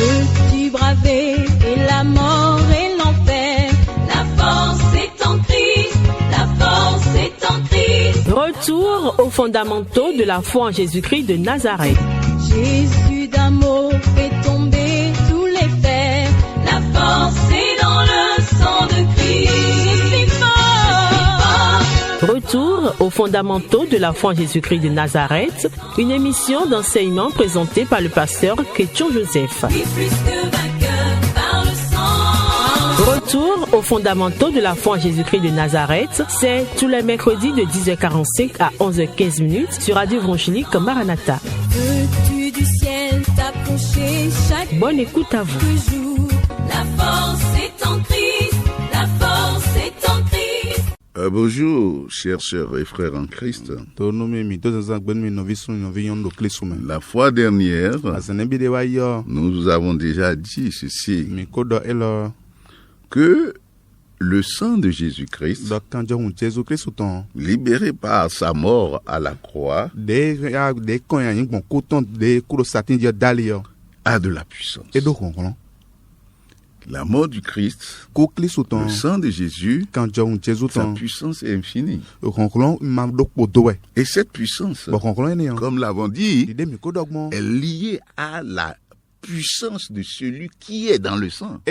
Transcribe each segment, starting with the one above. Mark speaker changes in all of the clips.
Speaker 1: Veux-tu braver et la mort et l'enfer? La force est en Christ, la force est en Christ.
Speaker 2: Retour aux fondamentaux de la foi en Jésus-Christ de Nazareth.
Speaker 1: Jésus d'amour fait tomber tous les fers. La force est dans le sang de Christ. Je suis fort.
Speaker 2: Retour aux fondamentaux de la foi en Jésus-Christ de Nazareth, une émission d'enseignement présentée par le pasteur Ketchon Joseph.
Speaker 1: Plus que vainqueur par le sang.
Speaker 2: Retour aux fondamentaux de la foi en Jésus-Christ de Nazareth, c'est tous les mercredis de 10h45 à 11h15 sur Radio Évangélique Maranatha.
Speaker 1: Veux-tu du ciel t'approcher chaque
Speaker 2: Bonne écoute à vous.
Speaker 1: jour? La force est en Christ, la force est en Christ.
Speaker 3: Bonjour, chers sœurs et frères en Christ. La fois dernière, nous avons déjà dit ceci, que le sang de Jésus-Christ, libéré par sa mort à la croix, a de la puissance. La mort du Christ, le sang de Jésus, sa puissance est infinie. Et cette puissance, comme l'avons dit, est liée à la puissance de celui qui est dans le sang.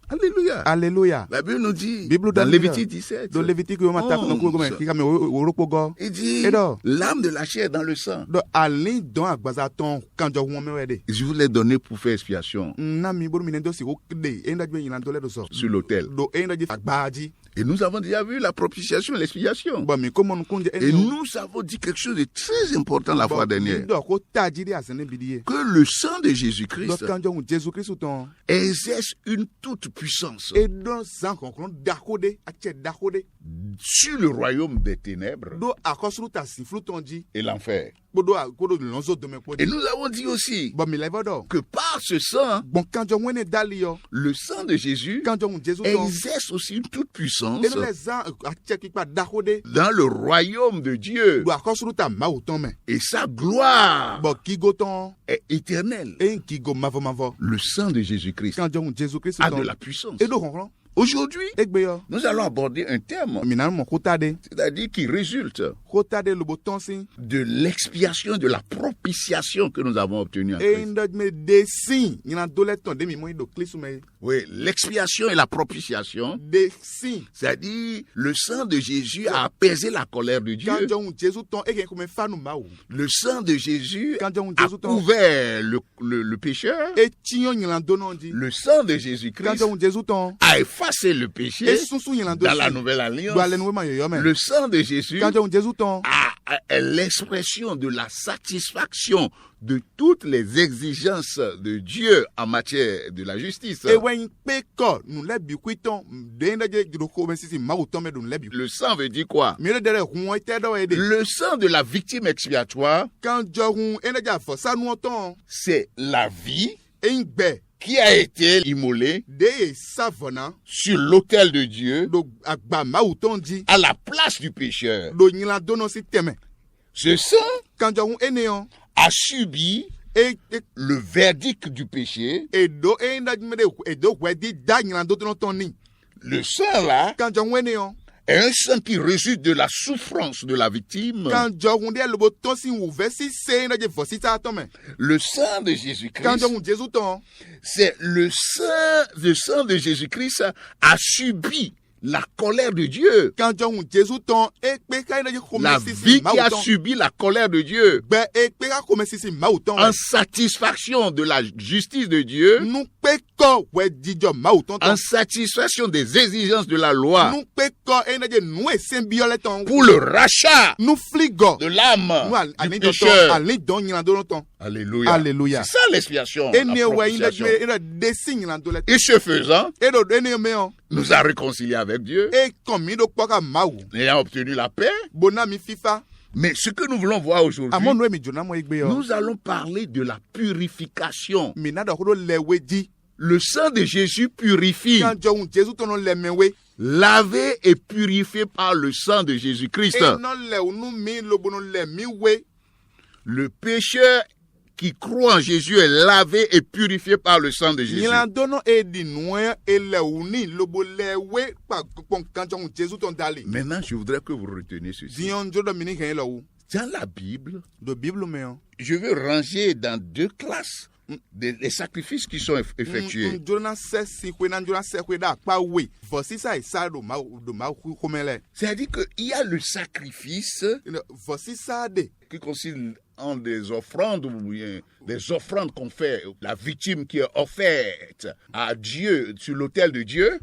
Speaker 3: Alléluia.
Speaker 4: Alléluia.
Speaker 3: La Bible nous dit,
Speaker 4: Bible
Speaker 3: dans
Speaker 4: dans
Speaker 3: Lévitique 17,
Speaker 4: il
Speaker 3: il dit, l'âme de la chair est dans le sang. Je vous l'ai donné pour faire expiation sur l'autel. Et nous avons déjà vu la propitiation et l'expiation. Et nous avons dit quelque chose de très important la fois dernière. Que le sang de Jésus-Christ exerce une toute puissance sur le royaume des ténèbres et l'enfer. Et nous avons dit aussi que par ce sang, le sang de Jésus exerce aussi une toute puissance dans le royaume de Dieu. Et sa gloire est éternelle. Le sang de Jésus-Christ a de la puissance. Aujourd'hui, nous allons aborder un thème, c'est-à-dire qui résulte de l'expiation, de la propitiation que nous avons obtenue en Christ. Oui, l'expiation et la propitiation, c'est-à-dire le sang de Jésus a apaisé la colère de Dieu. Le sang de Jésus a couvert le pécheur. Le sang de Jésus-Christ a effacé le péché dans la nouvelle alliance. Le sang de Jésus est l'expression de la satisfaction de toutes les exigences de Dieu en matière de la justice. Le sang veut dire quoi? Le sang de la victime expiatoire, c'est la vie qui a été immolée sur l'autel de Dieu à la place du pécheur. Ce sang a subi le verdict du péché. Le sang là est un sang qui résulte de la souffrance de la victime. Le sang de Jésus-Christ, c'est le sang de Jésus-Christ a subi la colère de Dieu. La vie qui a subi la colère de Dieu en satisfaction de la justice de Dieu, en satisfaction des exigences de la loi, pour le rachat de l'âme du pécheur. Alléluia.
Speaker 4: Alléluia.
Speaker 3: C'est ça l'expiation. Et ce faisant, nous a réconciliés avec Dieu, ayant obtenu la paix. Mais ce que nous voulons voir aujourd'hui, nous allons parler de la purification. Le sang de Jésus purifie. Lavé et purifié par le sang de Jésus-Christ. Le pécheur qui croit en Jésus est lavé et purifié par le sang de Jésus. Maintenant, je voudrais que vous reteniez ceci. Dans la Bible, je veux ranger dans 2 classes les sacrifices qui sont effectués. C'est-à-dire qu'il y a le sacrifice qui consiste en des offrandes ou bien des offrandes qu'on fait, la victime qui est offerte à Dieu sur l'autel de Dieu.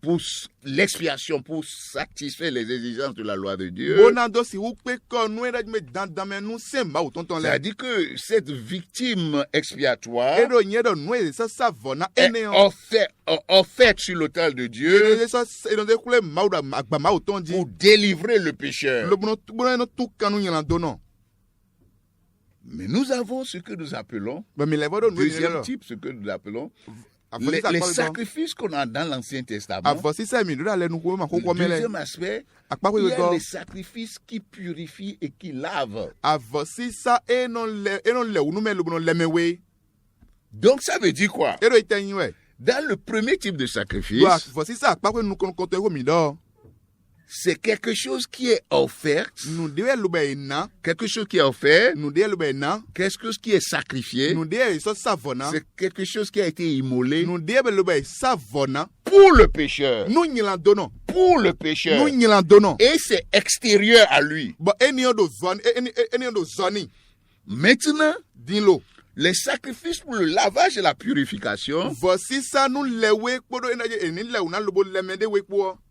Speaker 3: Pour l'expiation, pour satisfaire les exigences de la loi de Dieu. C'est-à-dire que cette victime expiatoire est offerte sur l'autel de Dieu pour délivrer le pécheur. Mais nous avons ce que nous appelons, deuxième type, ce que nous appelons les sacrifices qu'on a dans l'Ancien Testament. Le deuxième aspect, il y a les sacrifices qui purifient et qui lavent. Donc ça veut dire quoi? Dans le premier type de sacrifice, c'est quelque chose qui est offert, quelque chose qui est offert, quelque chose qui est sacrifié, c'est quelque chose qui a été immolé pour le pécheur. Pour le pécheur. Et c'est extérieur à lui. Maintenant, les sacrifices pour le lavage et la purification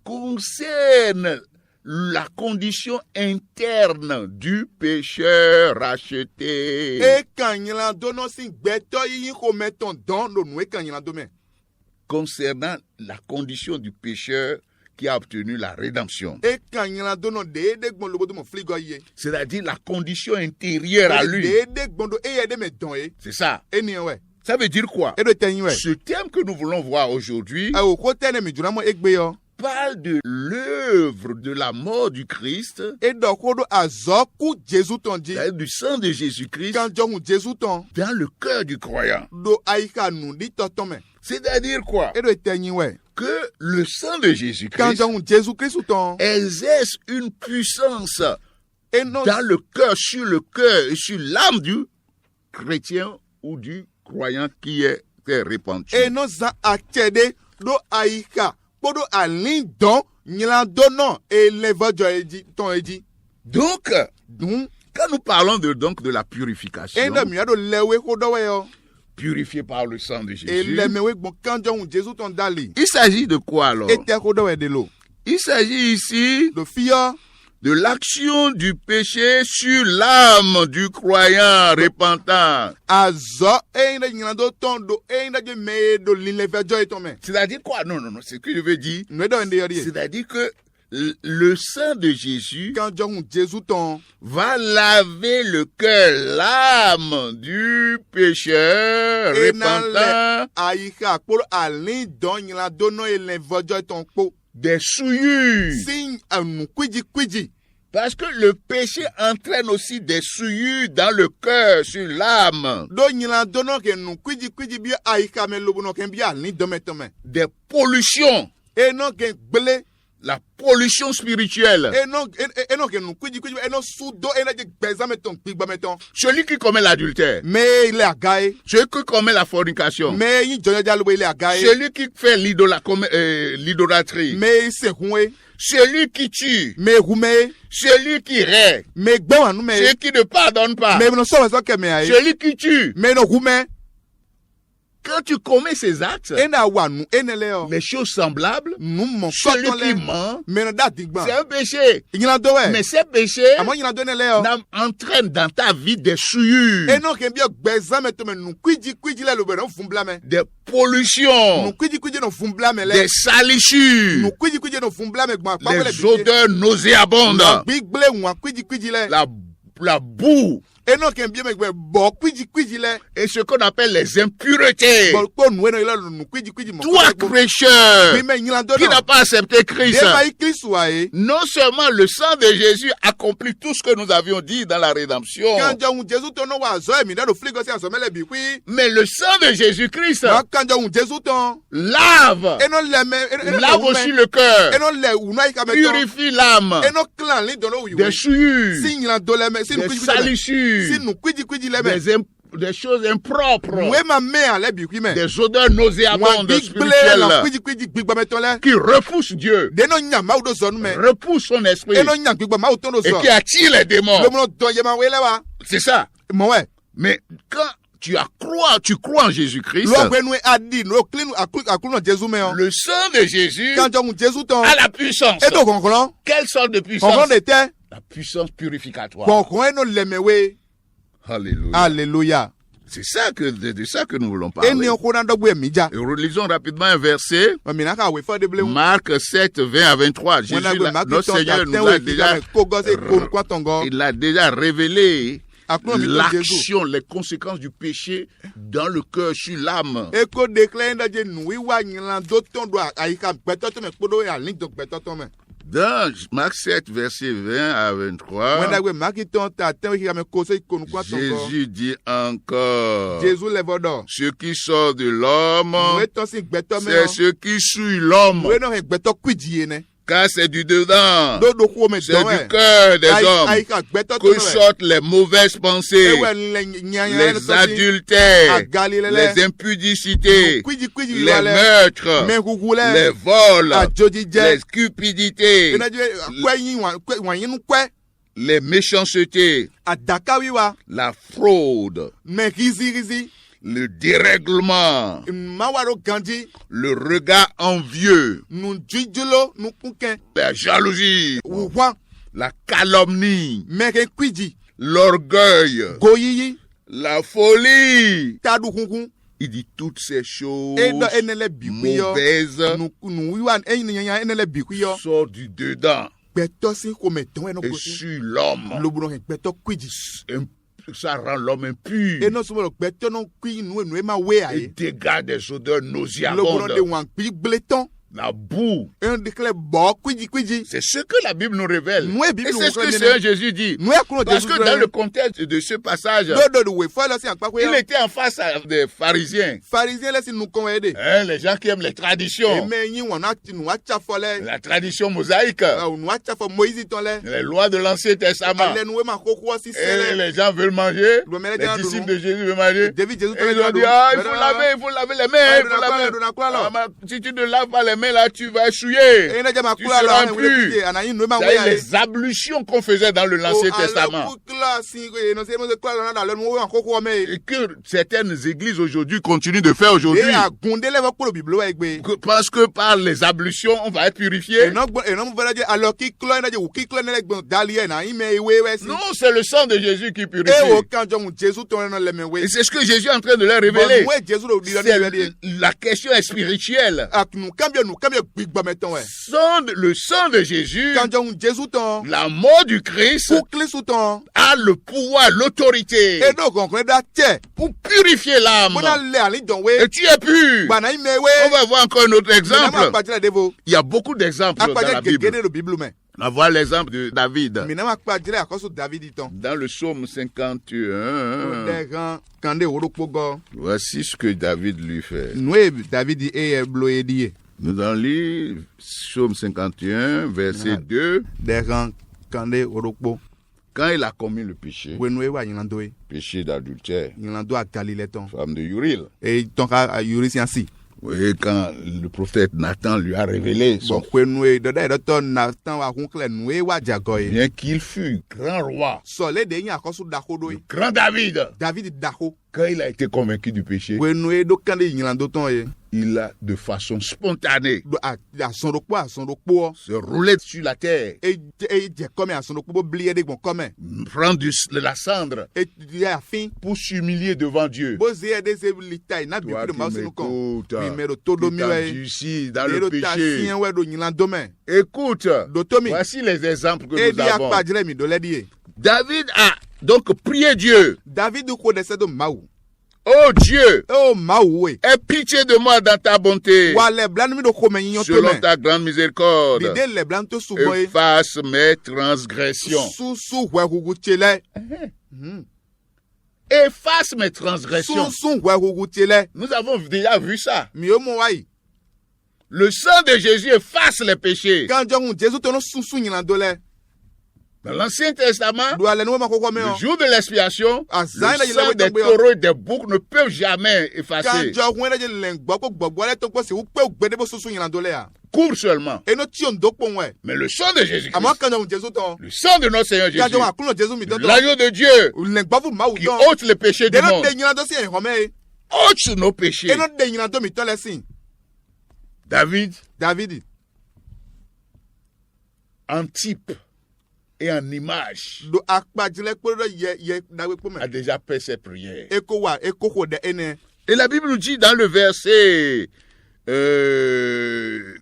Speaker 3: concernent la condition interne du pécheur racheté. Concernant la condition du pécheur qui a obtenu la rédemption. C'est-à-dire la condition intérieure à lui. C'est ça. Ça veut dire quoi? Ce thème que nous voulons voir aujourd'hui parle de l'œuvre de la mort du Christ, du sang de Jésus-Christ dans le cœur du croyant. C'est-à-dire quoi? Que le sang de Jésus-Christ exerce une puissance dans le cœur, sur le cœur et sur l'âme du chrétien ou du croyant qui est repenti. Donc, quand nous parlons de la purification, purifié par le sang de Jésus, il s'agit de quoi alors? Il s'agit ici de l'action du péché sur l'âme du croyant repentant. C'est-à-dire quoi? Non, c'est ce que je veux dire. C'est-à-dire que le sang de Jésus va laver le cœur, l'âme du pécheur repentant des souillures. Parce que le péché entraîne aussi des souillures dans le cœur, sur l'âme. Des pollutions. La pollution spirituelle. Celui qui commet l'adultère, celui qui commet la fornication, celui qui fait l'idolâtrie, celui qui tue, celui qui rait, celui qui ne pardonne pas, celui qui tue. Quand tu commets ces actes, les choses semblables, celui qui ment, c'est un péché. Mais ces péchés entraînent dans ta vie des souillures, des pollutions, des salissures, des odeurs nauséabondes, la boue Et ce qu'on appelle les impuretés. Toi, prêcheur, qui n'a pas accepté Christ, non seulement le sang de Jésus accomplit tout ce que nous avions dit dans la rédemption, mais le sang de Jésus-Christ lave aussi le cœur, purifie l'âme des souillures, des salissures, des choses impropres, des odeurs nauséabondes spirituelles qui repoussent Dieu, repoussent son esprit et qui attirent les démons. C'est ça. Mais quand tu crois en Jésus-Christ, le sang de Jésus a la puissance. Quelle sorte de puissance? La puissance purificatoire. Alléluia. C'est ça de ça que nous voulons parler. Et relisons rapidement un verset. Marc 7, 20 à 23. Jésus, notre Seigneur nous a déjà, il a déjà révélé l'action, les conséquences du péché dans le cœur, sur l'âme. Dans Marc 7, verset 20 à 23, Jésus dit encore, ce qui sort de l'homme, c'est ce qui suit l'homme. Car c'est du dedans, c'est du cœur des hommes que sortent les mauvaises pensées, les adultères, les impudicités, les meurtres, les vols, les cupidités, les méchancetés, la fraude, le dérèglement, le regard envieux, la jalousie, la calomnie, l'orgueil, la folie. Il dit toutes ces choses mauvaises sortent du dedans et sur l'homme. Ça rend l'homme impur et dégage des odeurs nauséabondes. La boue. C'est ce que la Bible nous révèle. Et c'est ce que Seigneur Jésus dit. Parce que dans le contexte de ce passage, il était en face des pharisiens. Les gens qui aiment les traditions. La tradition mosaïque. Les lois de l'Ancien Testament. Et les gens veulent manger. Les disciples de Jésus veulent manger. Et ils ont dit, il faut laver les mains. Si tu ne laves pas les mains, là, tu vas souiller. Tu seras impur. Les ablutions qu'on faisait dans l'Ancien Testament. Et que certaines églises aujourd'hui continuent de faire aujourd'hui. Parce que par les ablutions, on va être purifié. Non, c'est le sang de Jésus qui purifie. Et c'est ce que Jésus est en train de leur révéler. La question est spirituelle. Le sang de Jésus, la mort du Christ, a le pouvoir, l'autorité pour purifier l'âme. Et tu es pur. On va voir encore un autre exemple. Il y a beaucoup d'exemples dans la Bible. On va voir l'exemple de David. Dans le psaume 51, voici ce que David lui fait. Nous allons lire psaume 51, verset 2. Quand il a commis le péché, péché d'adultère, femme de Uriel, et quand le prophète Nathan lui a révélé son bien qu'il fut grand roi, le grand David, quand il a été convaincu du péché, il a de façon spontanée se rouler sur la terre, prendre de la cendre pour s'humilier devant Dieu. Toi qui m'écoutes, dans le péché, écoute, voici les exemples que nous avons. David a Donc, priez Dieu.
Speaker 4: David ko de sedo maou.
Speaker 3: Oh Dieu,
Speaker 4: Oh maou we.
Speaker 3: aie pitié de moi dans ta bonté.
Speaker 4: Wa le blan mi do ko men yon to
Speaker 3: Selon
Speaker 4: men.
Speaker 3: ta grande miséricorde,
Speaker 4: Bide le blan to suboy.
Speaker 3: efface mes transgressions.
Speaker 4: Su we hugu chele.
Speaker 3: Efface mes transgressions.
Speaker 4: Su we hugu chele.
Speaker 3: Nous avons déjà vu ça.
Speaker 4: Mi o mo wai.
Speaker 3: Le sang de Jésus efface les péchés.
Speaker 4: Kan jong Jésus to no su nyina do le.
Speaker 3: Dans l'Ancien Testament,
Speaker 4: Do ale no ma ko me
Speaker 3: le
Speaker 4: o.
Speaker 3: jour de l'expiation,
Speaker 4: Ah,
Speaker 3: le
Speaker 4: ça, il a
Speaker 3: sang
Speaker 4: dit,
Speaker 3: des
Speaker 4: il a
Speaker 3: taureaux et des boucs ne peuvent jamais
Speaker 4: Kan
Speaker 3: effacer.
Speaker 4: jong we de len gbogbo le to ko se u pe gbede bo su nyina do le ya.
Speaker 3: Court seulement.
Speaker 4: E no ti on do pon we.
Speaker 3: Mais le sang de Jésus-Christ,
Speaker 4: Ama kan jong Jésus to.
Speaker 3: le sang de notre Seigneur
Speaker 4: Kan
Speaker 3: Jésus,
Speaker 4: jong akuno Jésus mi to.
Speaker 3: l'agneau de Dieu
Speaker 4: Len gbavu maou
Speaker 3: qui
Speaker 4: don.
Speaker 3: ôte les péchés du
Speaker 4: De no
Speaker 3: monde,
Speaker 4: de nyina do si en home.
Speaker 3: ôte nos péchés.
Speaker 4: E no de nyina do mi to le sin.
Speaker 3: David,
Speaker 4: David.
Speaker 3: en type et en image,
Speaker 4: Do akpajile kpo do ye dawe kpo
Speaker 3: a
Speaker 4: me.
Speaker 3: déjà fait ses prières.
Speaker 4: Eko ko de ene.
Speaker 3: Et la Bible nous dit dans le verset,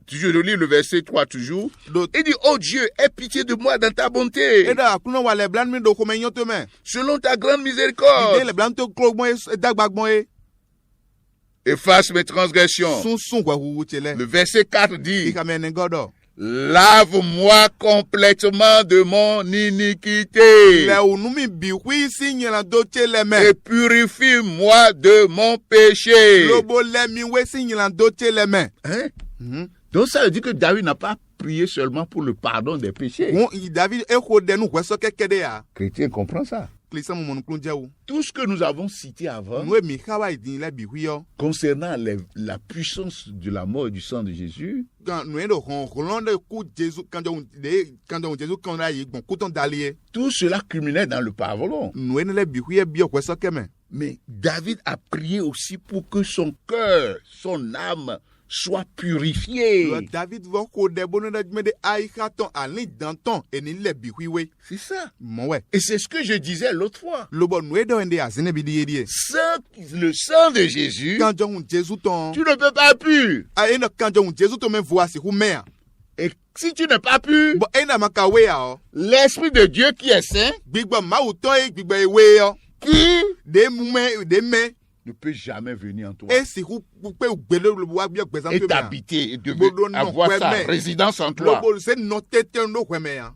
Speaker 3: toujours de lire le verset 3 toujours,
Speaker 4: Do
Speaker 3: il dit, oh Dieu, aie pitié de moi dans ta bonté,
Speaker 4: e da akuno wa le blan mi do ko men yon to me.
Speaker 3: selon ta grande
Speaker 4: Ide
Speaker 3: miséricorde.
Speaker 4: le blan to klo mo dagbagbon e.
Speaker 3: Efface mes transgressions.
Speaker 4: Sun kwa hugu chele.
Speaker 3: Le verset 4 dit,
Speaker 4: Ika men ngodo.
Speaker 3: lave-moi complètement de mon iniquité
Speaker 4: Le unumi bi hui si nyina do chele me.
Speaker 3: et purifie-moi de mon péché.
Speaker 4: Lobo le mi we si nyina do chele me.
Speaker 3: Hein? Donc ça veut dire que David n'a pas prié seulement pour le pardon des péchés.
Speaker 4: Won David e ko de nu weso kekede ya.
Speaker 3: Chrétien comprend ça.
Speaker 4: Klisa mo mon klunja wo.
Speaker 3: Tout ce que nous avons cité avant
Speaker 4: Nu e mi kawa idin le bi hui yo.
Speaker 3: concernant la puissance de la mort et du sang de Jésus,
Speaker 4: Kan nu e do hon de ku Jésus kan jong Jésus kan ra yi gbon ku ton dalie.
Speaker 3: tout cela culminait dans le pardon.
Speaker 4: Nu e le bi hui e bi o weso keme.
Speaker 3: Mais David a prié aussi pour que son cœur, son âme soit purifiée.
Speaker 4: Lo David vo ko de bono da me de ai katon ali danton e ni le bi hui we.
Speaker 3: C'est ça.
Speaker 4: Mo we.
Speaker 3: Et c'est ce que je disais l'autre fois.
Speaker 4: Lobo nu e do ende azine bi di die.
Speaker 3: Le sang de Jésus,
Speaker 4: Kan jong Jésus ton.
Speaker 3: tu ne peux pas pur.
Speaker 4: A ena kan jong Jésus to me voa si hu me a.
Speaker 3: Et si tu n'es pas pur,
Speaker 4: Bo ena maka we a o.
Speaker 3: l'Esprit de Dieu qui est saint,
Speaker 4: Gbigbo ma u ton e gbigbo e we yo.
Speaker 3: qui
Speaker 4: De mu me de me.
Speaker 3: ne peut jamais venir en toi
Speaker 4: E si hu pe gbele lo wa bi gbezan
Speaker 3: et
Speaker 4: pe me a.
Speaker 3: t'habiter et
Speaker 4: Bodo non,
Speaker 3: avoir
Speaker 4: ouais,
Speaker 3: sa
Speaker 4: mais-
Speaker 3: résidence en toi.
Speaker 4: Lobo se no tete no hwe me a.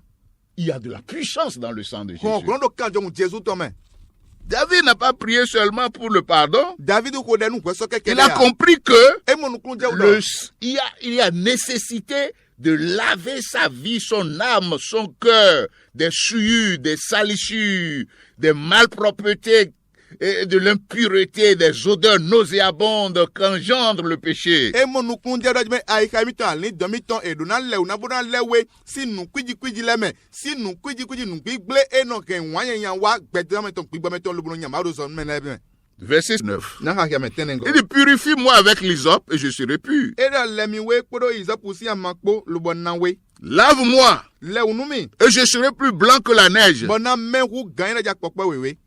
Speaker 3: Il y a de la puissance dans le sang de
Speaker 4: Kon
Speaker 3: Jésus.
Speaker 4: do kan jong Jésus to me.
Speaker 3: David n'a pas prié seulement pour le pardon.
Speaker 4: David ko de nu weso kekede
Speaker 3: Il a
Speaker 4: ya.
Speaker 3: compris que
Speaker 4: E mo nu klunja wo.
Speaker 3: il y a nécessité de laver sa vie, son âme, son cœur, des souillures, des salissures, des malpropretés, et de l'impureté, des odeurs nauséabondes qu'engendre le péché.
Speaker 4: E mo nu klunja do me ai ka mi ton ali do mi ton e do na le una bo na le we si nu kwiji le me. Si nu kwiji nu gbigble e no ken wan yan wa gbede me ton gbigbo me ton lobo no nya ma do so me na be.
Speaker 3: Verset 9.
Speaker 4: Na ha me tenengo.
Speaker 3: Il dit, purifie-moi avec l'hysope et je serai pur.
Speaker 4: E da le mi we kpodo izapu si amakpo lobo na we.
Speaker 3: Lave-moi
Speaker 4: Le unumi.
Speaker 3: et je serai plus blanc que la neige.
Speaker 4: Bo na me hu gan na ja popo wewe.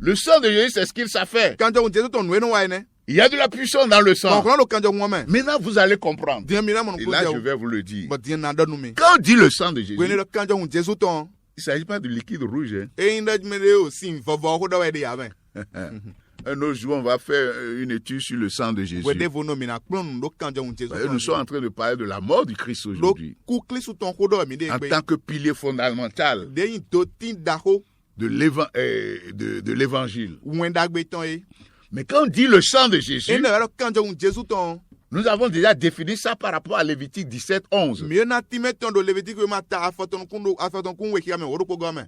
Speaker 3: Le sang de Jésus, c'est ce qu'il sait faire.
Speaker 4: Kan jong Jésus ton nu no wa ne.
Speaker 3: Il y a de la puissance dans le sang.
Speaker 4: Kon lo kan jong mo me.
Speaker 3: Maintenant, vous allez comprendre.
Speaker 4: Dien mi na mo nu
Speaker 3: Et là,
Speaker 4: klunja
Speaker 3: je
Speaker 4: wo.
Speaker 3: vais vous le dire.
Speaker 4: Bo dien na do nu mi.
Speaker 3: Quand on dit le sang de
Speaker 4: We
Speaker 3: Jésus,
Speaker 4: ne lo kan jong Jésus ton.
Speaker 3: il ne s'agit pas de liquide rouge. Hein.
Speaker 4: E inda me de o sin vovo ho do we de ya ben.
Speaker 3: Un autre jour, on va faire une étude sur le sang de Jésus.
Speaker 4: We de vo no mi na klon do kan jong Jésus.
Speaker 3: Et nous sommes en train de parler de la mort du Christ
Speaker 4: do
Speaker 3: aujourd'hui.
Speaker 4: ku klisu ton ho do mi de
Speaker 3: En
Speaker 4: pe.
Speaker 3: tant que pilier fondamental
Speaker 4: De yin do tin da ho
Speaker 3: de l'évangile.
Speaker 4: wen da gbe ton e.
Speaker 3: Mais quand on dit le sang de Jésus,
Speaker 4: E na lo kan jong Jésus ton.
Speaker 3: nous avons déjà défini ça par rapport à Lévitique 17, 11.
Speaker 4: Mi na ti me ton do Levitique ma ta afoton kun we ki me wo do ko go me.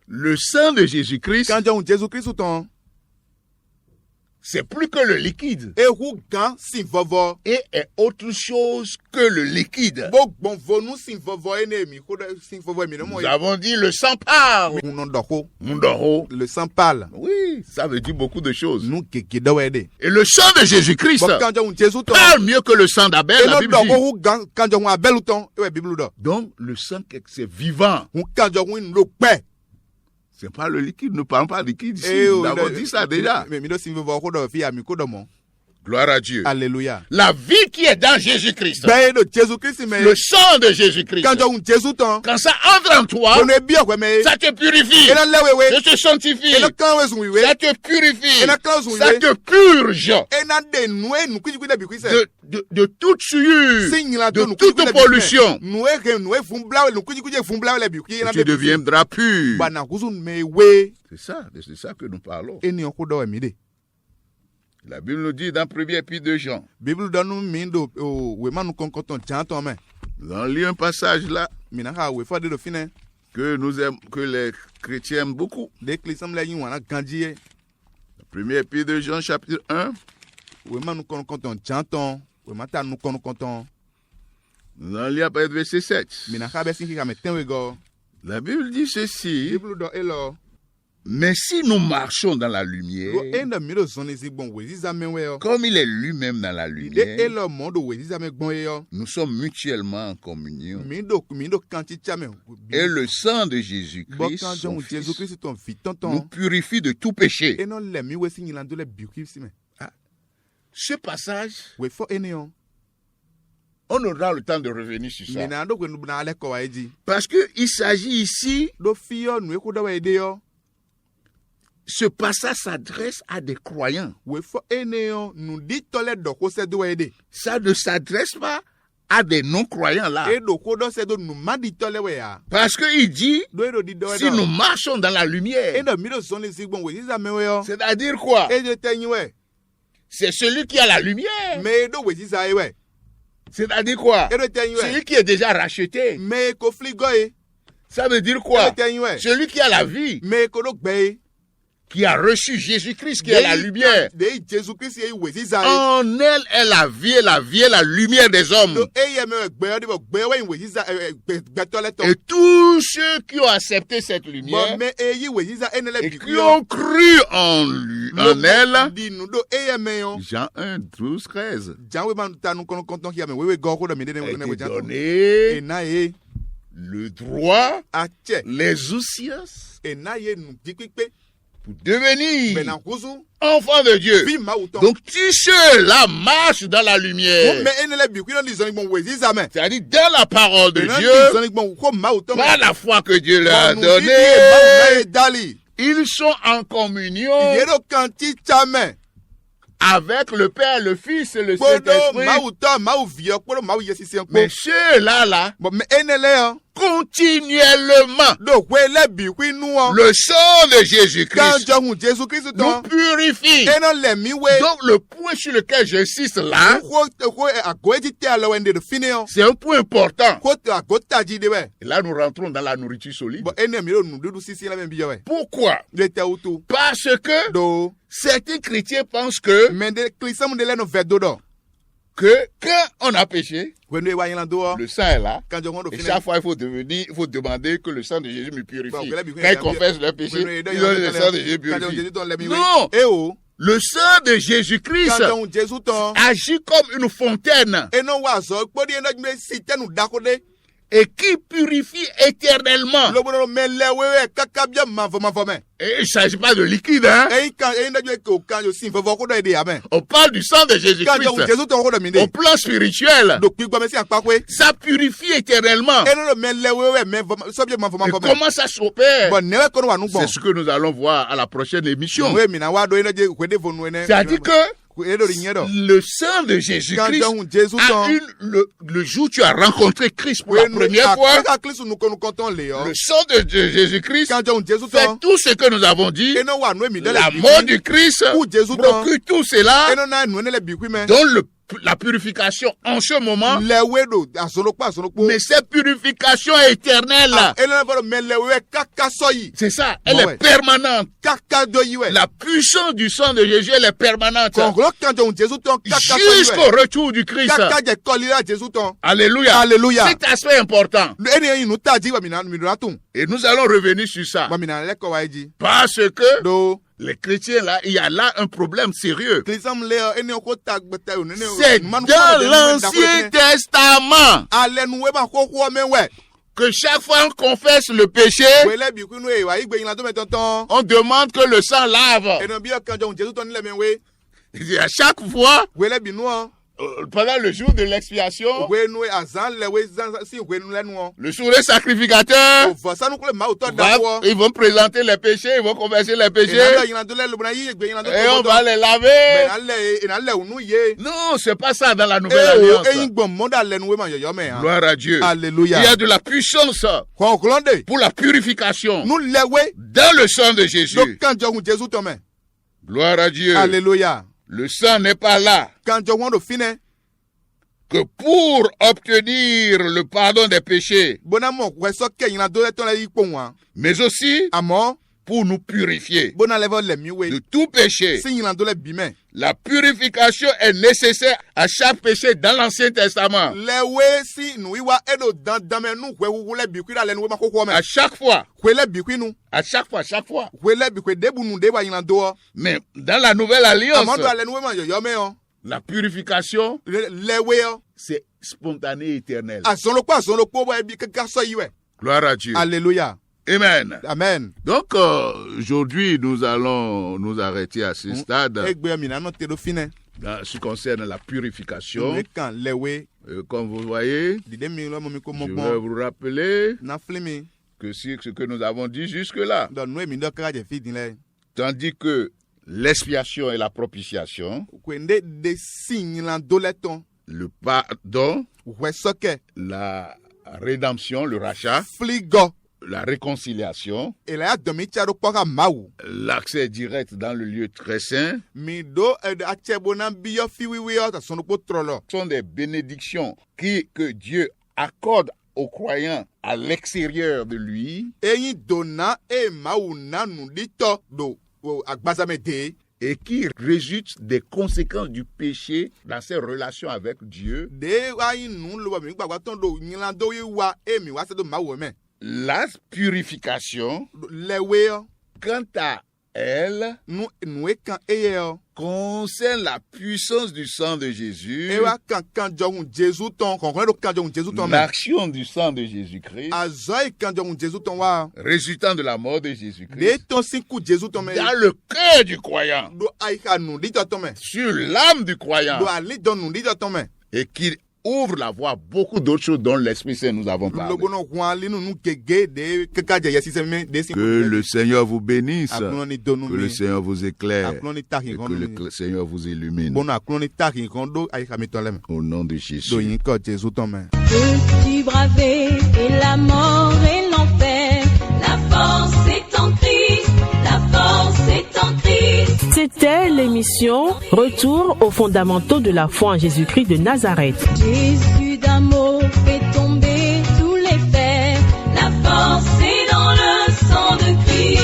Speaker 3: Le sang de Jésus-Christ,
Speaker 4: Kan jong Jésus Christ ton.
Speaker 3: c'est plus que le liquide.
Speaker 4: E hu gan sin vovo.
Speaker 3: Et est autre chose que le liquide.
Speaker 4: Bo gbon vo nu sin vovo e ne mi ko do sin vovo mi no mo.
Speaker 3: Nous avons dit le sang parle.
Speaker 4: Non do ho.
Speaker 3: Mundoro.
Speaker 4: Le sang parle.
Speaker 3: Oui, ça veut dire beaucoup de choses.
Speaker 4: Nu keke do we de.
Speaker 3: Et le sang de Jésus-Christ
Speaker 4: Bo kan jong Jésus ton.
Speaker 3: parle mieux que le sang d'Abel,
Speaker 4: E
Speaker 3: la
Speaker 4: no
Speaker 3: Bible
Speaker 4: do
Speaker 3: dit.
Speaker 4: ho gan kan jong abel ton. E we Bible do.
Speaker 3: Donc, le sang, c'est vivant.
Speaker 4: Hu kan jong win lo pe.
Speaker 3: C'est pas le liquide. Nous ne parlons pas de liquide ici.
Speaker 4: Eh,
Speaker 3: Nous avons dit ça déjà.
Speaker 4: Mais mi do sin vovo ho do fi ami ko do mo.
Speaker 3: Gloire à Dieu.
Speaker 4: Alléluia.
Speaker 3: La vie qui est dans Jésus-Christ.
Speaker 4: Ben de Jésus-Christ mais
Speaker 3: Le sang de Jésus-Christ. Quand ça entre en toi, ça te purifie. Ça te sanctifie. Ça te purifie. Ça te purge de toute souillure, de toute pollution. Et tu deviendras pur. C'est ça que nous parlons. La Bible nous dit dans 1 Épître de Jean. Nous allons lire un passage là que les chrétiens aiment beaucoup. 1 Épître de Jean, chapitre 1. Nous allons lire à partir du verset 7. La Bible dit ceci. Mais si nous marchons dans la lumière, comme il est lui-même dans la lumière, nous sommes mutuellement en communion. Et le sang de Jésus-Christ, son Fils, nous purifie de tout péché. Ce passage, on aura le temps de revenir sur ça. Parce qu'il s'agit ici... Ce passage s'adresse à des croyants. Ça ne s'adresse pas à des non-croyants là. Parce qu'il dit, si nous marchons dans la lumière, c'est-à-dire quoi? C'est celui qui a la lumière. C'est-à-dire quoi? Celui qui est déjà racheté. Ça veut dire quoi? Celui qui a la vie, qui a reçu Jésus-Christ, qui est la lumière. En elle est la vie, et la vie est la lumière des hommes. Et tous ceux qui ont accepté cette lumière et qui ont cru en lui, en elle, Jean 1, 12, 13, a été donné le droit, les ousias, pour devenir enfant de Dieu. Donc, tous ceux-là marchent dans la lumière. C'est-à-dire dans la parole de Dieu, par la foi que Dieu leur a donnée, ils sont en communion avec le Père, le Fils et le Saint-Esprit. Mais ceux-là, continuellement, le sang de Jésus-Christ nous purifie. Donc le point sur lequel j'insiste là, c'est un point important. Et là nous rentrons dans la nourriture solide. Pourquoi? Parce que certains chrétiens pensent que quand on a péché, le sang est là. Et chaque fois, il faut demander que le sang de Jésus me purifie. Quand ils confessent leur péché, ils donnent le sang de Jésus purifie. Non! Le sang de Jésus-Christ agit comme une fontaine et qui purifie éternellement. Et il ne s'agit pas de liquide, hein? On parle du sang de Jésus-Christ au plan spirituel. Ça purifie éternellement. Et comment ça s'opère? C'est ce que nous allons voir à la prochaine émission. C'est-à-dire que le sang de Jésus-Christ le jour où tu as rencontré Christ pour la première fois, le sang de Jésus-Christ fait tout ce que nous avons dit. La mort du Christ procure tout cela, dont la purification en ce moment, mais cette purification est éternelle. C'est ça, elle est permanente. La puissance du sang de Jésus, elle est permanente jusqu'au retour du Christ. Alléluia. Cet aspect important. Et nous allons revenir sur ça. Parce que les chrétiens là, il y a là un problème sérieux. C'est dans l'Ancien Testament que chaque fois on confesse le péché, on demande que le sang lave. À chaque fois,
Speaker 4: wele binoa
Speaker 3: pendant le jour de l'expiation,
Speaker 4: wenu azan lewe si wenu lenu
Speaker 3: le jour des sacrificateurs,
Speaker 4: vosa nu kule ma auto
Speaker 3: ils vont présenter les péchés, ils vont converser les péchés, et on va les laver. Non, c'est pas ça dans la nouvelle alliance. Gloire à Dieu.
Speaker 4: Alléluia.
Speaker 3: Il y a de la puissance pour la purification dans le sang de Jésus. Gloire à Dieu.
Speaker 4: Alléluia.
Speaker 3: Le sang n'est pas là que pour obtenir le pardon des péchés, mais aussi pour nous purifier de tout péché. La purification est nécessaire à chaque péché dans l'Ancien Testament. À chaque fois. Mais dans la Nouvelle Alliance, la purification, c'est spontané, éternel. Gloire à Dieu.
Speaker 4: Alléluia.
Speaker 3: Amen.
Speaker 4: Amen.
Speaker 3: Donc, aujourd'hui, nous allons nous arrêter à ce stade. En ce qui concerne la purification, comme vous voyez, je vais vous rappeler que c'est ce que nous avons dit jusque-là. Tandis que l'expiation et la propitiation, le pardon, la rédemption, le rachat, la réconciliation, l'accès direct dans le lieu très saint, sont des bénédictions que Dieu accorde aux croyants à l'extérieur de lui et qui résultent des conséquences du péché dans ses relations avec Dieu. La purification, quant à elle, concerne la puissance du sang de Jésus, l'action du sang de Jésus-Christ, résultant de la mort de Jésus-Christ, dans le cœur du croyant, sur l'âme du croyant, et qui ouvre la voie à beaucoup d'autres choses dont l'Esprit Saint nous avons parlé. Que le Seigneur vous bénisse, que le Seigneur vous éclaire, et que le Seigneur vous illumine. Au nom de Jésus.
Speaker 1: Peux-tu braver et la mort et l'enfer? La force est en Christ, la force est en Christ.
Speaker 2: C'était l'émission Retour aux fondamentaux de la foi en Jésus-Christ de Nazareth.
Speaker 1: Jésus d'un mot fait tomber tous les fers. La force est dans le sang de Christ. Je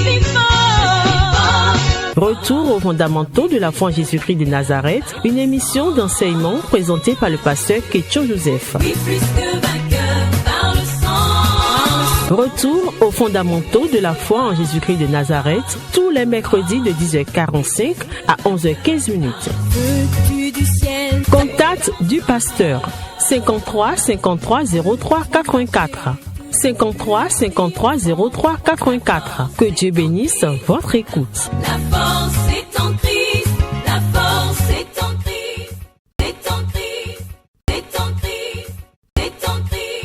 Speaker 1: suis fort.
Speaker 2: Retour aux fondamentaux de la foi en Jésus-Christ de Nazareth, une émission d'enseignement présentée par le pasteur Ketcho Joseph.
Speaker 1: Oui, plus que vainqueur par le sang.
Speaker 2: Retour aux fondamentaux de la foi en Jésus-Christ de Nazareth, tous les mercredis de 10h45 à 11h15.
Speaker 1: Veux-tu du ciel?
Speaker 2: Contact du pasteur 53 53 03 84. 53 53 03 84. Que Dieu bénisse votre écoute.
Speaker 1: La force est